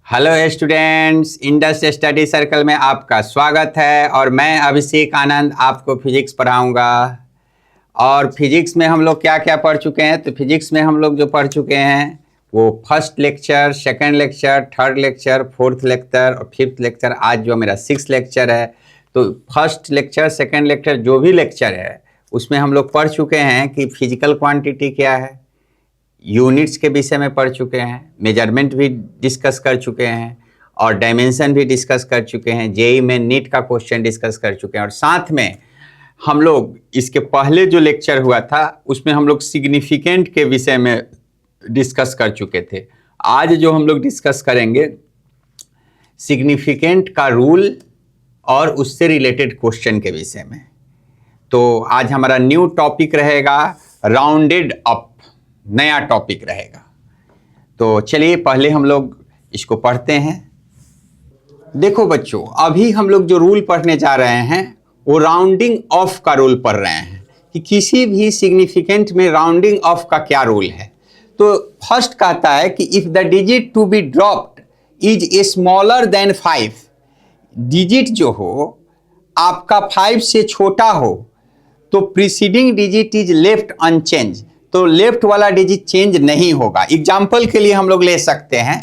Hello students, Indus study circle में आपका स्वागत है और मैं अभिषेक आनंद आपको फिजिक्स पढ़ाऊंगा। और फिजिक्स में हम लोग क्या क्या पढ़ चुके हैं, तो फिजिक्स में हम लोग जो पढ़ चुके हैं वो first lecture, second lecture, third lecture, fourth lecture और फिफ्थ लेक्चर। आज जो मेरा सिक्स्थ लेक्चर है, तो फर्स्ट लेक्चर, सेकंड लेक्चर जो भी लेक्चर है उसमें हम लोग पढ़ चुके हैं कि फिजिकल क्वांटिटी क्या है, यूनिट्स के विषय में पढ़ चुके हैं, मेजरमेंट भी डिस्कस कर चुके हैं और डायमेंशन भी डिस्कस कर चुके हैं। जेईई में नीट का क्वेश्चन डिस्कस कर चुके हैं। और साथ में हम लोग इसके पहले जो लेक्चर हुआ था उसमें हम लोग सिग्निफिकेंट के विषय में डिस्कस कर चुके थे। आज जो हम लोग डिस्कस करेंगे सिग्निफिकेंट का रूल और उससे रिलेटेड क्वेश्चन के विषय में। तो आज हमारा न्यू टॉपिक रहेगा राउंडेड अप, नया टॉपिक रहेगा। तो चलिए पहले हम लोग इसको पढ़ते हैं। देखो बच्चों, अभी हम लोग जो रूल पढ़ने जा रहे हैं वो राउंडिंग ऑफ का रूल पढ़ रहे हैं कि किसी भी सिग्निफिकेंट में राउंडिंग ऑफ का क्या रूल है। तो फर्स्ट कहता है कि if the digit to be dropped is a smaller than 5, digit जो हो आपका 5 से छोटा हो तो preceding digit is left unchanged, तो लेफ्ट वाला डिजिट चेंज नहीं होगा। एग्जाम्पल के लिए हम लोग ले सकते हैं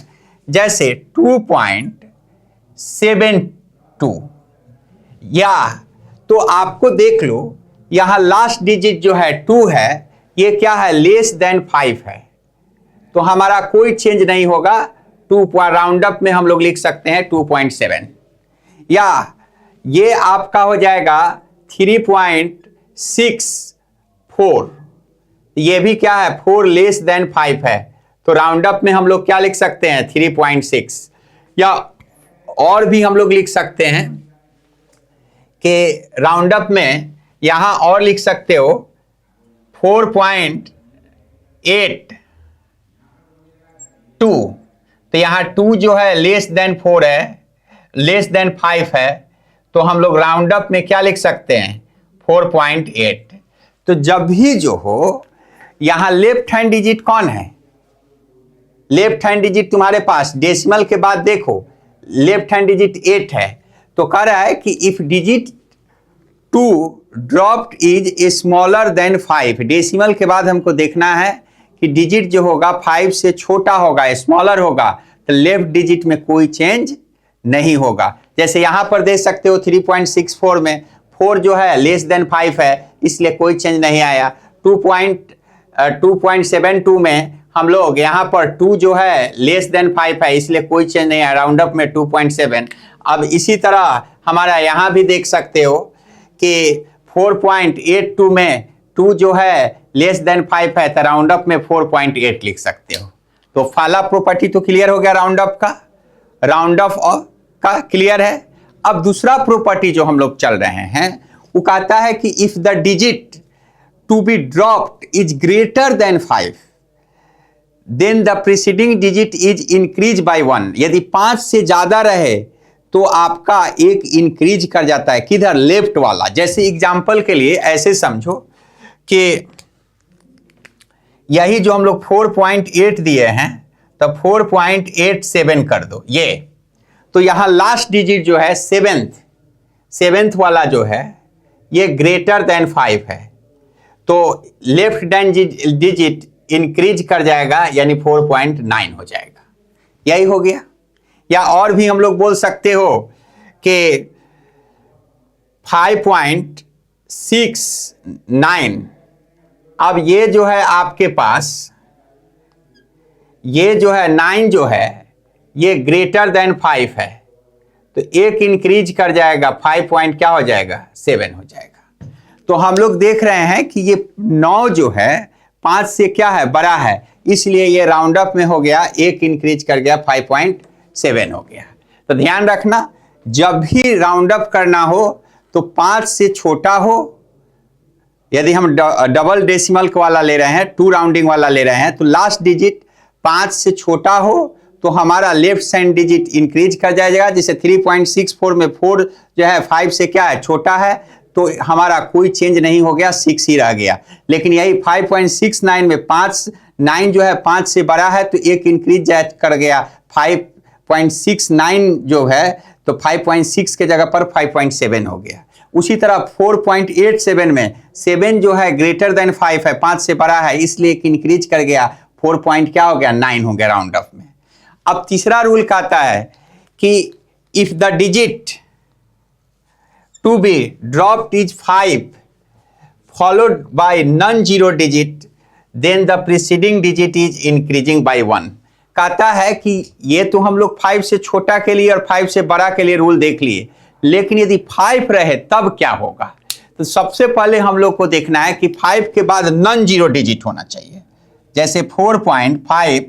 जैसे 2.72, या तो आपको देख लो यहां लास्ट डिजिट जो है 2 है, ये क्या है, लेस देन 5 है, तो हमारा कोई चेंज नहीं होगा। 2 राउंड अप में हम लोग लिख सकते हैं 2.7, या ये आपका हो जाएगा 3.64, ये भी क्या है, 4 लेस देन 5 है, तो राउंड अप में हम लोग क्या लिख सकते हैं 3.6, या और भी हम लोग लिख सकते हैं कि राउंड अप में यहां और लिख सकते हो 4.82, तो यहां 2 जो है लेस देन 4 है, लेस देन 5 है, तो हम लोग राउंड अप में क्या लिख सकते हैं 4.8। तो जब भी जो हो यहां लेफ्ट हैंड डिजिट कौन है, लेफ्ट हैंड डिजिट तुम्हारे पास डेसिमल के बाद देखो लेफ्ट हैंड डिजिट 8 है, तो कह रहा है कि if digit 2 dropped is a smaller than 5, decimal के बाद हमको देखना है कि डिजिट जो होगा 5 से छोटा होगा, स्मॉलर होगा, तो लेफ्ट डिजिट में कोई चेंज नहीं होगा। जैसे यहां पर देख सकते हो 3.64 में 4 जो है लेस देन 5 है, इसलिए कोई चेंज नहीं आया। 2.72 में हम लोग यहाँ पर 2 जो है लेस देन 5 है, इसलिए कोई चेंज नहीं है, राउंड अप में 2.7। अब इसी तरह हमारा यहाँ भी देख सकते हो कि 4.82 में 2 जो है लेस देन 5 है, तो राउंड अप में 4.8 लिख सकते हो। तो पहला प्रॉपर्टी तो क्लियर हो गया, राउंड अप का, राउंड अप का क्लियर है। अब दूसरा प्रॉपर्टी जो हम लोग चल रहे हैं वो कहता है कि if the digit to be dropped is greater than 5, then the preceding digit is increased by 1। यदि 5 से ज्यादा रहे तो आपका एक इंक्रीज कर जाता है, किधर, लेफ्ट वाला। जैसे एग्जांपल के लिए ऐसे समझो कि यही जो हम लोग 4.8 दिए हैं, तो 4.87 कर दो ये, तो यहां लास्ट डिजिट जो है सेवेंथ वाला जो है ये ग्रेटर देन 5 है, तो लेफ्ट डिजिट इंक्रीज कर जाएगा, यानी 4.9 हो जाएगा। यही हो गया। या और भी हम लोग बोल सकते हो कि 5.69, अब ये जो है आपके पास, ये जो है 9 जो है ये ग्रेटर देन 5 है, तो एक इंक्रीज कर जाएगा, 5 पॉइंट क्या हो जाएगा 7 हो जाएगा। तो हम लोग देख रहे हैं कि ये 9 जो है 5 से क्या है, बड़ा है, इसलिए ये राउंड अप में हो गया, एक इंक्रीज कर गया, 5.7 हो गया। तो ध्यान रखना, जब भी राउंड अप करना हो तो 5 से छोटा हो, यदि हम डबल डेसिमल वाला ले रहे हैं, 2 राउंडिंग वाला ले रहे हैं, तो लास्ट डिजिट 5 से छोटा हो तो हमारा लेफ्ट साइड डिजिट इंक्रीज कर जाएगा। जैसे 3.64 में 4 जो है 5 से क्या है, छोटा है, तो हमारा कोई चेंज नहीं हो गया, 6 ही रह गया। लेकिन यही 5.69 में 9 जो है 5 से बड़ा है, तो एक इंक्रीज कर गया, 5.69 जो है तो 5.6 के जगह पर 5.7 हो गया। उसी तरह 4.87 में 7 जो है ग्रेटर देन 5 है, 5 से बड़ा है, इसलिए एक इंक्रीज कर गया, 4 पॉइंट क्या हो गया 9 हो गया राउंड ऑफ में। अब तीसरा रूल कहता है कि if the digit to be dropped is 5 followed by non zero digit then the preceding digit is increasing by 1। कहता है कि ये तो हम लोग 5 से छोटा के लिए और 5 से बड़ा के लिए रूल देख लिए, लेकिन यदि 5 रहे तब क्या होगा। तो सबसे पहले हम लोग को देखना है कि 5 के बाद नॉन जीरो डिजिट होना चाहिए। जैसे 4.5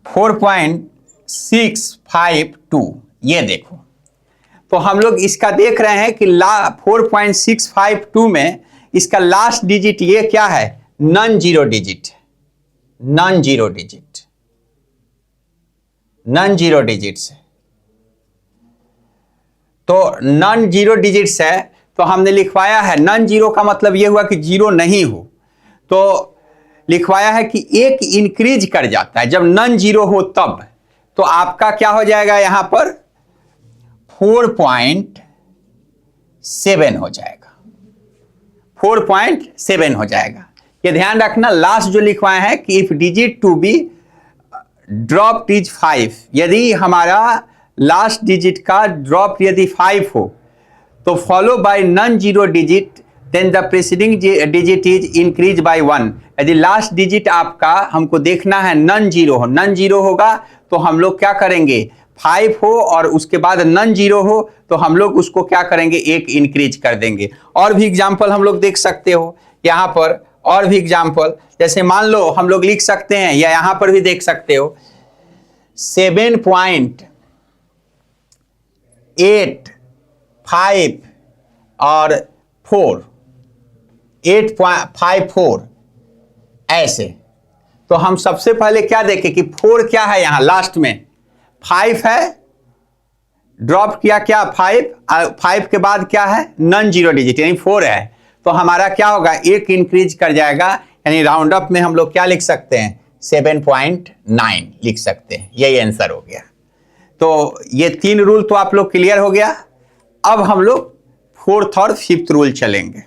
4.652 ये देखो, तो हम लोग इसका देख रहे हैं कि 4.652 में इसका लास्ट डिजिट ये क्या है, non zero digit, non zero digit, non zero digit से। तो नॉन जीरो डिजिट्स है तो हमने लिखवाया है, नॉन जीरो का मतलब यह हुआ कि जीरो नहीं हो, तो लिखवाया है कि एक इंक्रीज कर जाता है जब नॉन जीरो हो तब। तो आपका क्या हो जाएगा यहां पर 4.7 हो जाएगा, 4.7 हो जाएगा। ये ध्यान रखना, लास्ट जो लिखवाए हैं कि if digit to be drop is 5, यदि हमारा लास्ट डिजिट का ड्रॉप यदि 5 हो तो follow by non zero digit then the preceding digit is increase by 1। यदि लास्ट डिजिट आपका हमको देखना है नॉन जीरो हो, नॉन जीरो होगा तो हम लोग क्या करेंगे, 5 हो और उसके बाद नॉन जीरो हो तो हम लोग उसको क्या करेंगे, एक इंक्रीज कर देंगे। और भी एग्जाम्पल हम लोग देख सकते हो यहाँ पर, और भी एग्जाम्पल जैसे मान लो हम लोग लिख सकते हैं या यहां पर भी देख सकते हो 7.85 और 8.54 ऐसे। तो हम सबसे पहले क्या देखें कि 4 क्या है, यहां लास्ट में 5 है, ड्रॉप किया क्या 5 के बाद क्या है नॉन जीरो डिजिट यानी 4 है, तो हमारा क्या होगा, एक इंक्रीज कर जाएगा, यानी राउंड अप में हम लोग क्या लिख सकते हैं 7.9 लिख सकते हैं। यही आंसर हो गया। तो ये 3 रूल तो आप लोग क्लियर हो गया। अब हम लोग 4th और 5th रूल चलेंगे।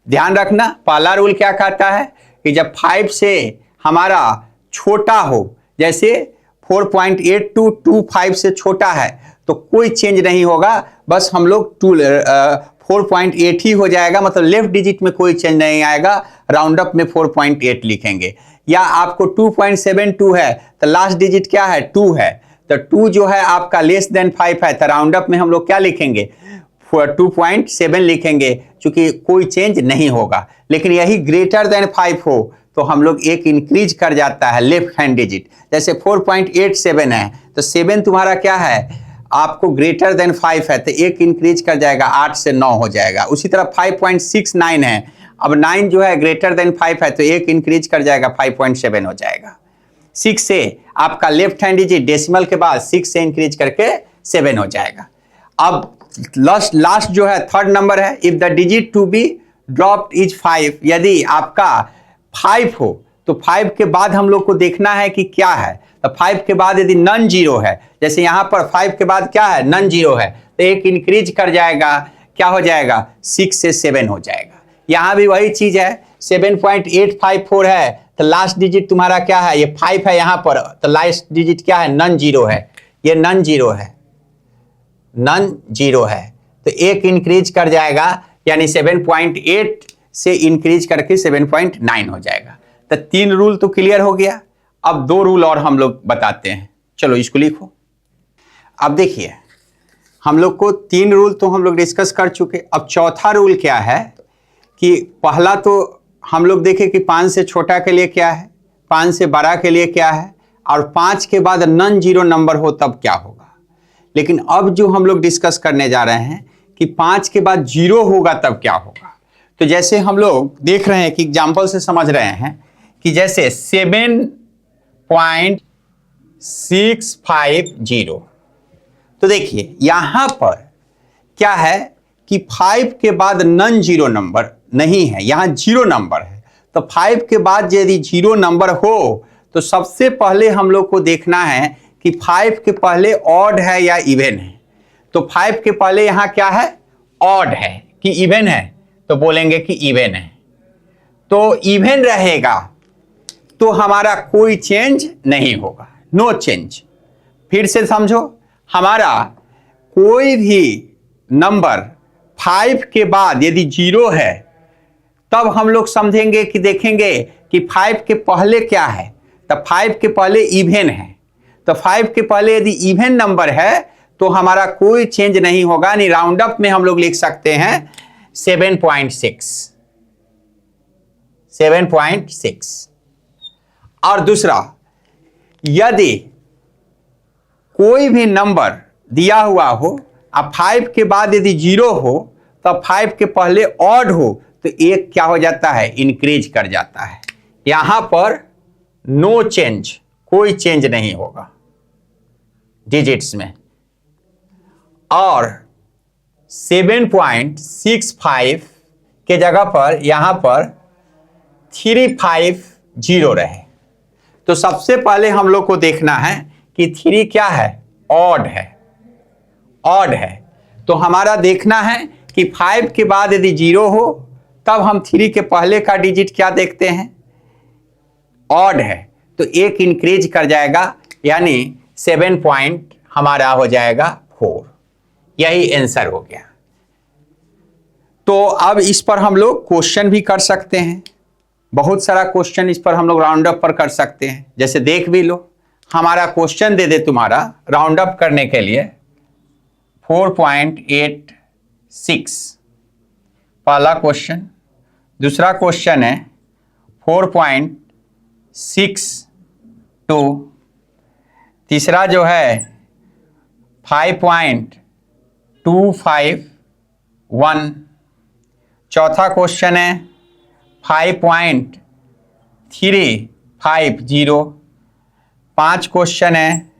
ध्यान रखना, पहला रूल क्या कहता है कि जब 5 से हमारा छोटा हो, जैसे 4.8225 से छोटा है तो कोई चेंज नहीं होगा, बस हम लोग 4.8 ही हो जाएगा, मतलब लेफ्ट डिजिट में कोई चेंज नहीं आएगा, राउंड अप में 4.8 लिखेंगे। या आपको 2.72 है तो लास्ट डिजिट क्या है 2 है, तो 2 जो है आपका लेस देन 5 है तो राउंड अप में हम लोग क्या लिखेंगे 2.7 लिखेंगे, क्योंकि कोई चेंज नहीं होगा। लेकिन यही ग्रेटर देन 5 हो तो हम लोग एक इंक्रीज कर जाता है लेफ्ट हैंड डिजिट। जैसे 4.87 है तो 7 तुम्हारा क्या है, आपको ग्रेटर देन 5 है तो एक इंक्रीज कर जाएगा, 8 से 9 हो जाएगा। उसी तरह 5.69 है, अब 9 जो है ग्रेटर देन 5 है तो एक इंक्रीज कर जाएगा, 5.7 हो जाएगा। 6 से आपका लेफ्ट हैंड डिजिट डेसिमल के बाद 6 से इंक्रीज करके 7 हो जाएगा। अब लास्ट जो है 3rd नंबर है, if the digit to be dropped is 5, यदि आपका 5 हो तो 5 के बाद हम लोग को देखना है कि क्या है, तो 5 के बाद यदि नॉन जीरो है, जैसे यहां पर 5 के बाद क्या है नॉन जीरो है तो एक इंक्रीज कर जाएगा, क्या हो जाएगा 6 से 7 हो जाएगा। यहां भी वही चीज है, 7.854 है तो लास्ट डिजिट तुम्हारा क्या है, ये 5 है यहां पर, तो लास्ट डिजिट क्या है नॉन जीरो है, ये नॉन जीरो है, नॉन जीरो है तो एक इंक्रीज कर जाएगा, यानी 7.8 से इंक्रीज करके 7.9 हो जाएगा। तो 3 रूल तो क्लियर हो गया। अब 2 रूल और हम लोग बताते हैं, चलो इसको लिखो। अब देखिए हम लोग को 3 रूल तो हम लोग डिस्कस कर चुके, अब चौथा रूल क्या है कि पहला तो हम लोग देखें कि 5 से छोटा के लिए क्या है, 5 से बड़ा के लिए क्या है, और 5 के बाद नॉन जीरो नंबर हो तब क्या होगा। लेकिन अब जो हम लोग डिस्कस करने जा रहे हैं कि 5 के बाद 0 होगा तब क्या होगा। तो जैसे हम लोग देख रहे हैं कि एग्जाम्पल से समझ रहे हैं कि जैसे 7.650, तो देखिए यहां पर क्या है कि 5 के बाद नॉन जीरो नंबर नहीं है, यहां 0 नंबर है, तो 5 के बाद यदि 0 नंबर हो तो सबसे पहले हम लोग को देखना है कि 5 के पहले ऑड है या इवन है। तो 5 के पहले यहां क्या है, ऑड है कि इवन है, तो बोलेंगे कि इवन है। तो इवन रहेगा तो हमारा कोई चेंज नहीं होगा, नो चेंज। फिर से समझो, हमारा कोई भी नंबर 5 के बाद यदि 0 है तब हम लोग समझेंगे कि देखेंगे कि 5 के पहले क्या है, तब 5 के पहले इवन है। तो 5 के पहले यदि इवन नंबर है तो हमारा कोई चेंज नहीं होगा, यानी राउंड अप में हम लोग लिख सकते हैं 7.6। और दूसरा, यदि कोई भी नंबर दिया हुआ हो अब 5 के बाद यदि 0 हो तब 5 के पहले ऑड हो तो एक क्या हो जाता है, इंक्रीज कर जाता है। यहां पर नो चेंज, कोई चेंज नहीं होगा डिजिट्स में। और 7.65 के जगह पर यहां पर 350 रहे। तो सबसे पहले हम लोग को देखना है कि 3 क्या है, ऑड है, ऑड है। तो हमारा देखना है कि 5 के बाद यदि 0 हो तब हम 3 के पहले का डिजिट क्या देखते हैं, ऑड है, तो एक इंक्रीज कर जाएगा, यानी 7 पॉइंट हमारा हो जाएगा 4। यही आंसर हो गया। तो अब इस पर हम लोग क्वेश्चन भी कर सकते हैं, बहुत सारा क्वेश्चन इस पर हम लोग राउंड अप पर कर सकते हैं। जैसे देख भी लो, हमारा क्वेश्चन दे दे तुम्हारा राउंड अप करने के लिए 4.86 पहला क्वेश्चन। दूसरा क्वेश्चन है 4.62। तीसरा जो है 5.251। चौथा क्वेश्चन है 5.350। 5 क्वेश्चन है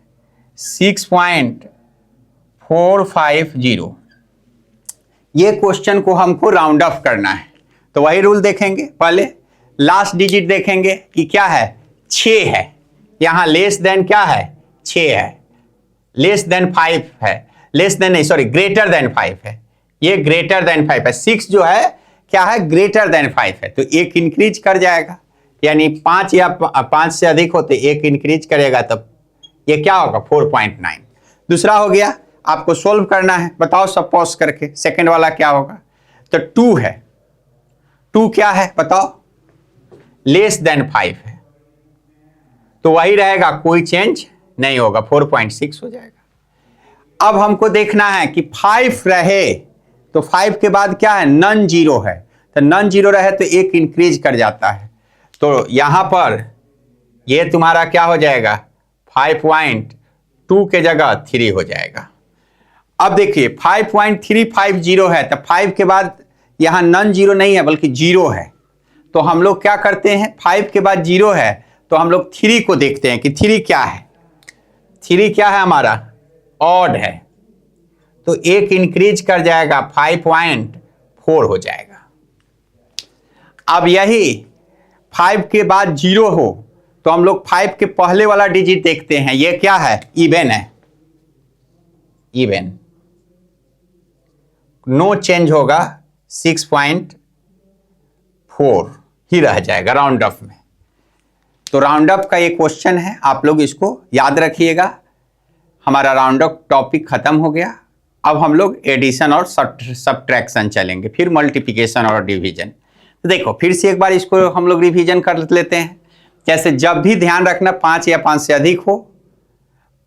6.450। ये क्वेश्चन को हमको राउंड ऑफ करना है, तो वही रूल देखेंगे। पहले लास्ट डिजिट देखेंगे कि क्या है, 6 है। यहां लेस देन क्या है, 6 है, लेस देन 5 है, लेस देन नहीं सॉरी ग्रेटर देन 5 है, ये ग्रेटर देन 5 है। 6 जो है क्या है, ग्रेटर देन 5 है, तो एक इंक्रीज कर जाएगा, यानी 5 या 5 से अधिक होते एक इंक्रीज करेगा, तब ये क्या होगा 4.9। दूसरा हो गया, आपको सोल्व करना है, बताओ सब पॉज करके। सेकंड वाला क्या होगा, तो 2 है, 2 क्या है बताओ, लेस देन 5 है, तो वही रहेगा, कोई चेंज नहीं होगा, 4.6 हो जाएगा। अब हमको देखना है कि 5 रहे तो 5 के बाद क्या है, नन जीरो है, तो नन जीरो रहे तो एक इंक्रीज कर जाता है, तो यहां पर ये तुम्हारा क्या हो जाएगा, 5.2 के जगह 3 हो जाएगा। अब देखिए 5.350 है, तो 5 के बाद यहां नन जीरो नहीं है बल्कि 0 है, तो हम लोग क्या करते हैं, 5 के बाद 0 है तो हम लोग 3 को देखते हैं कि 3 क्या है। 3 क्या है हमारा, ऑड है, तो एक इंक्रीज कर जाएगा, 5.4 हो जाएगा। अब यही 5 के बाद 0 हो तो हम लोग 5 के पहले वाला डिजिट देखते हैं, ये क्या है, इवन है, इवन, नो चेंज होगा, 6.4 ही रह जाएगा राउंड ऑफ में। तो राउंड ऑफ का ये क्वेश्चन है, आप लोग इसको याद रखिएगा। हमारा राउंड ऑफ टॉपिक खत्म हो गया। अब हम लोग एडिशन और सब्ट्रैक्शन चलेंगे, फिर मल्टीप्लिकेशन और डिवीजन। तो देखो फिर से एक बार इसको हम लोग रिवीजन कर लेते हैं। जैसे जब भी ध्यान रखना 5 या 5 से अधिक हो,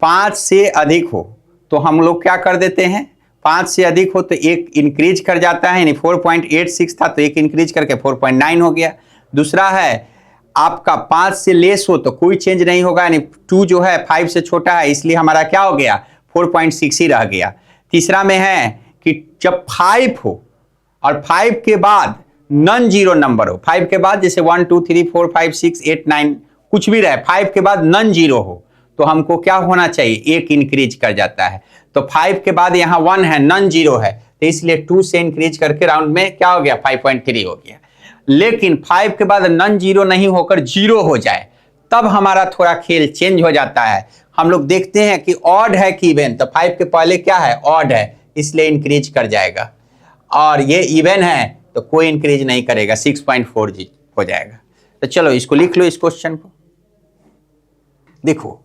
5 से अधिक हो तो हम लोग क्या कर देते हैं, 5 से अधिक हो तो एक इंक्रीज कर जाता है, यानी 4.86 था तो एक इंक्रीज करके 4.9 हो गया। दूसरा है आपका 5 से लेस हो तो कोई चेंज नहीं होगा, यानी 2 जो है 5 से छोटा है, इसलिए हमारा क्या हो गया, 4.6 ही रह गया। तीसरा में है कि जब 5 हो और 5 के बाद नॉन जीरो नंबर हो, 5 के बाद जैसे 1 2 3 4 5 6 8 9 कुछ भी रहे, 5 के बाद नॉन जीरो हो तो हमको क्या होना चाहिए, एक इंक्रीज कर जाता है। तो 5 के बाद यहाँ 1 है, नॉन जीरो है, तो इसलिए 2 से इंक्रीज करके राउंड में क्या हो गया, 5.3 हो गया। लेकिन 5 के बाद नॉन जीरो नहीं होकर जीरो हो जाए, तब हमारा थोड़ा खेल चेंज हो जाता है। हम लोग देखते हैं कि ऑड है कि इवन, तो 5 के पहले क्या है, ऑड है, इसलिए इंक्रीज कर जाएगा। और ये इवन है तो कोई इंक्रीज नहीं करेगा, 6.4 हो जाएगा। तो चलो इसको लिख लो, इस क्वेश्चन को। देखो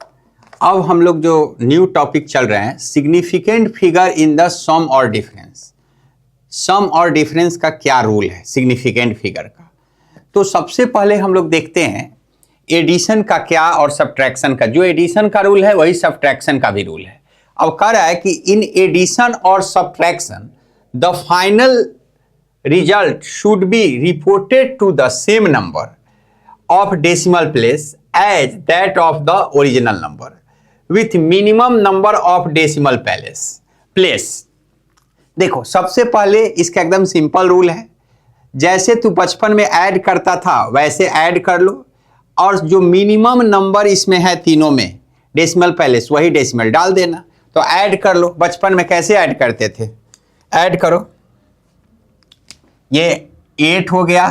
अब हम लोग जो न्यू टॉपिक चल रहे हैं, सिग्निफिकेंट फिगर इन द सम और डिफरेंस। सम और डिफरेंस का क्या रूल है सिग्निफिकेंट फिगर का? तो सबसे पहले हम लोग देखते हैं एडिशन का क्या और सब्ट्रैक्शन का। जो एडिशन का रूल है वही सब्ट्रैक्शन का भी रूल है। अब कह रहा है कि इन एडिशन और subtraction the final result should be reported to the same number of decimal place as that of the original number with minimum number of decimal place. देखो सबसे पहले इसका एकदम सिंपल रूल है, जैसे तू बचपन में ऐड करता था वैसे ऐड कर लो, और जो मिनिमम नंबर इसमें है तीनों में डेसिमल प्लेस वही डेसिमल डाल देना। तो ऐड कर लो, बचपन में कैसे ऐड करते थे, ऐड करो। ये 8 हो गया,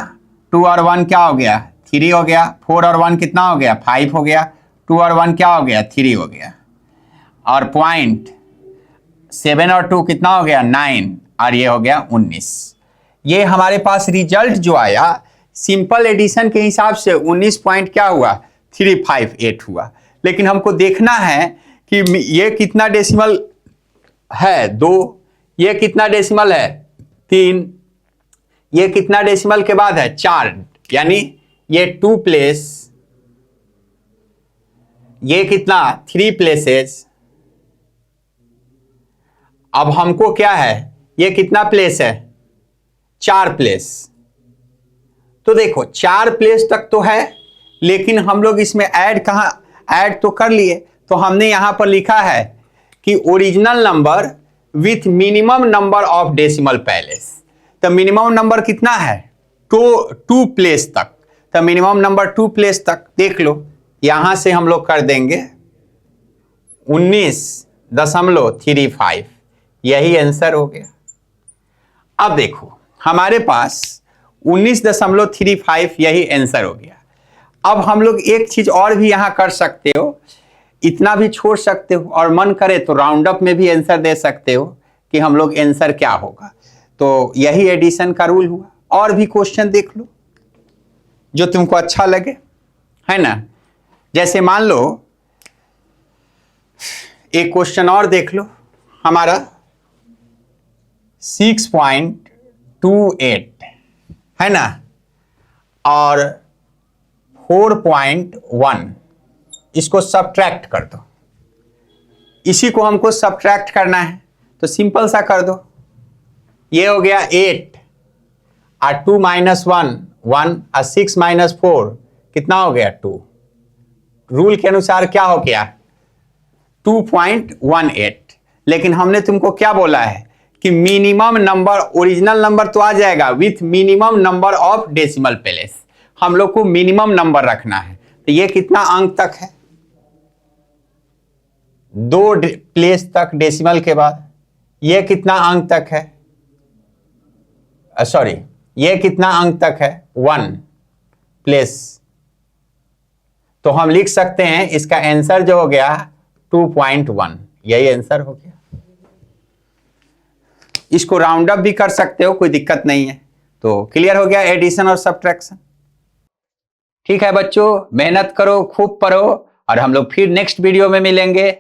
2 और 1 क्या हो गया, 3 हो गया, 4 और 1 कितना हो गया, 5 हो गया, 2 और 1 क्या हो गया, 3 हो गया, और पॉइंट 7 और 2 कितना हो गया, 9, और ये हो गया 19। ये हमारे पास रिजल्ट जो आया सिंपल एडिशन के हिसाब से 19 पॉइंट क्या हुआ, 358 हुआ। लेकिन हमको देखना है कि ये कितना डेसिमल है, 2, ये कितना डेसिमल है, 3, ये कितना डेसिमल के बाद है, 4, यानी ये 2 प्लेस, ये कितना 3 प्लेसेस। अब हमको क्या है, ये कितना प्लेस है, 4 प्लेस। तो देखो 4 प्लेस तक तो है, लेकिन हम लोग इसमें ऐड कहाँ, ऐड तो कर लिए, तो हमने यहां पर लिखा है कि original number with minimum number of decimal place. तो मिनिमम नंबर कितना है, 2 प्लेस तक। तो मिनिमम नंबर 2 प्लेस तक देख लो, यहां से हम लोग कर देंगे 19.35, यही आंसर हो गया। अब देखो हमारे पास 19.35 यही आंसर हो गया। अब हम लोग एक चीज और भी यहां कर सकते हो, इतना भी छोड़ सकते हो, और मन करे तो राउंड अप में भी आंसर दे सकते हो कि हम लोग आंसर क्या होगा। तो यही एडिशन का रूल हुआ। और भी क्वेश्चन देख लो जो तुमको अच्छा लगे, है ना। जैसे मान लो एक क्वेश्चन और देख लो, हमारा 6.28 है ना, और 4.1, इसको सब्ट्रैक्ट कर दो। इसी को हमको सब्ट्रैक्ट करना है, तो सिंपल सा कर दो। ये हो गया 8 और 2 - 1 1 और 6 - 4 कितना हो गया, 2। रूल के अनुसार क्या हो गया, 2.18। लेकिन हमने तुमको क्या बोला है कि मिनिमम नंबर, ओरिजिनल नंबर तो आ जाएगा with minimum number of decimal place. हम लोग को मिनिमम नंबर रखना है। तो ये कितना अंक तक है, 2 प्लेस तक डेसिमल के बाद। ये कितना अंक तक है, सॉरी ये कितना अंक तक है, 1 प्लेस। तो हम लिख सकते हैं इसका आंसर जो हो गया 2.1, यही आंसर हो गया। इसको राउंड अप भी कर सकते हो, कोई दिक्कत नहीं है। तो क्लियर हो गया एडिशन और सब्ट्रैक्शन। ठीक है बच्चों, मेहनत करो, खूब पढ़ो, और हम लोग फिर नेक्स्ट वीडियो में मिलेंगे।